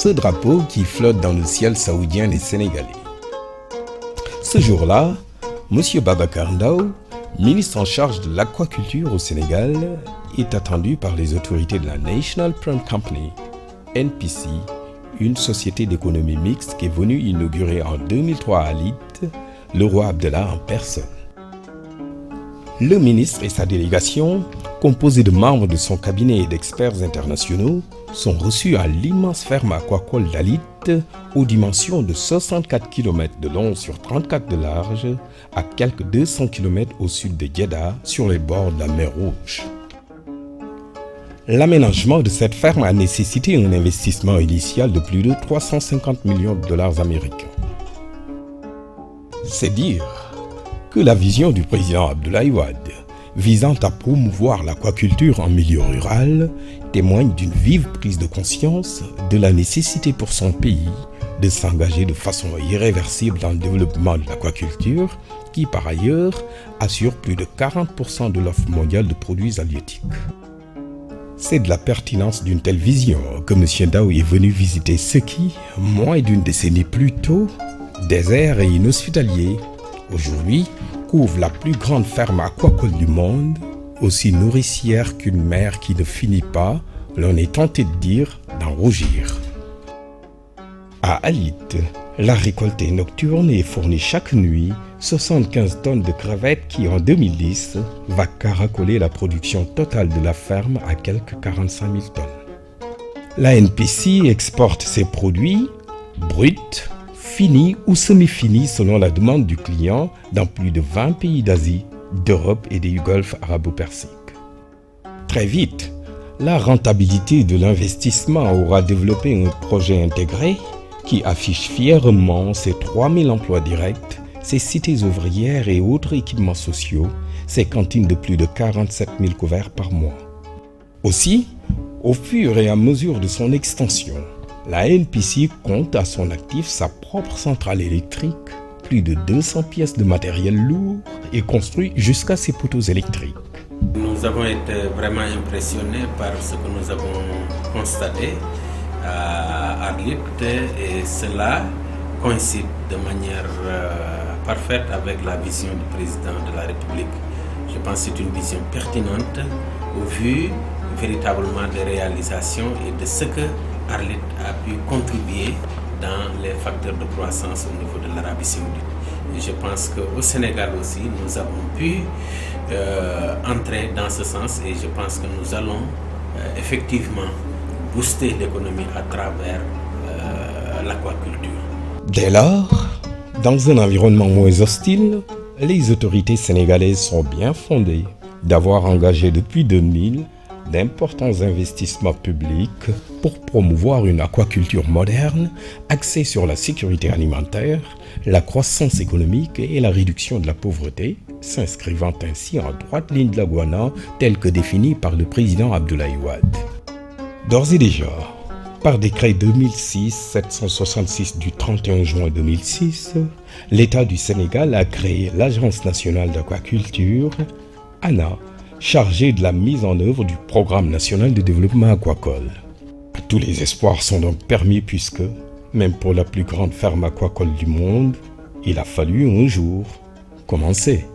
ce drapeau qui flotte dans le ciel saoudien et sénégalais. Ce jour-là, M. Babacar Ndao, ministre en charge de l'aquaculture au Sénégal, est attendu par les autorités de la National Prawn Company, NPC, une société d'économie mixte qui est venue inaugurer en 2003 à Alit le roi Abdallah en personne. Le ministre et sa délégation, composée de membres de son cabinet et d'experts internationaux, sont reçus à l'immense ferme aquacole d'Alit, aux dimensions de 64 km de long sur 34 de large, à quelques 200 km au sud de Jeddah, sur les bords de la mer Rouge. L'aménagement de cette ferme a nécessité un investissement initial de plus de 350 millions de dollars américains. C'est dire que la vision du président Abdoulaye Wade visant à promouvoir l'aquaculture en milieu rural témoigne d'une vive prise de conscience de la nécessité pour son pays de s'engager de façon irréversible dans le développement de l'aquaculture qui, par ailleurs, assure plus de 40% de l'offre mondiale de produits halieutiques. C'est de la pertinence d'une telle vision que M. Ndao est venu visiter ce qui, moins d'une décennie plus tôt, désert et inhospitalier, aujourd'hui couvre la plus grande ferme aquacole du monde, aussi nourricière qu'une mer qui ne finit pas, l'on est tenté de dire, d'en rougir. À Alit, la récolte est nocturne et fournit chaque nuit 75 tonnes de crevettes qui, en 2010, va caracoler la production totale de la ferme à quelques 45 000 tonnes. La NPC exporte ses produits bruts, finis ou semi-finis selon la demande du client dans plus de 20 pays d'Asie, d'Europe et du Golfe arabo-persique. Très vite, la rentabilité de l'investissement aura développé un projet intégré qui affiche fièrement ses 3000 emplois directs, ses cités ouvrières et autres équipements sociaux, ses cantines de plus de 47 000 couverts par mois. Aussi, au fur et à mesure de son extension, la NPC compte à son actif sa propre centrale électrique, plus de 200 pièces de matériel lourd et construit jusqu'à ses poteaux électriques. Nous avons été vraiment impressionnés par ce que nous avons constaté à Arlit et cela coïncide de manière parfaite avec la vision du président de la République. Je pense que c'est une vision pertinente au vu véritablement des réalisations et de ce que Arlit a pu contribuer dans les facteurs de croissance au niveau de l'Arabie Saoudite. Et je pense qu'au Sénégal aussi, nous avons pu entrer dans ce sens et je pense que nous allons effectivement booster l'économie à travers l'aquaculture. Dès lors, dans un environnement moins hostile, les autorités sénégalaises sont bien fondées d'avoir engagé depuis 2000 d'importants investissements publics pour promouvoir une aquaculture moderne axée sur la sécurité alimentaire, la croissance économique et la réduction de la pauvreté, s'inscrivant ainsi en droite ligne de la Gouana telle que définie par le président Abdoulaye Wade. D'ores et déjà, par décret 2006-766 du 31 juin 2006, l'État du Sénégal a créé l'Agence nationale d'aquaculture, ANA, chargée de la mise en œuvre du Programme national de développement aquacole. Tous les espoirs sont donc permis puisque, même pour la plus grande ferme aquacole du monde, il a fallu un jour commencer.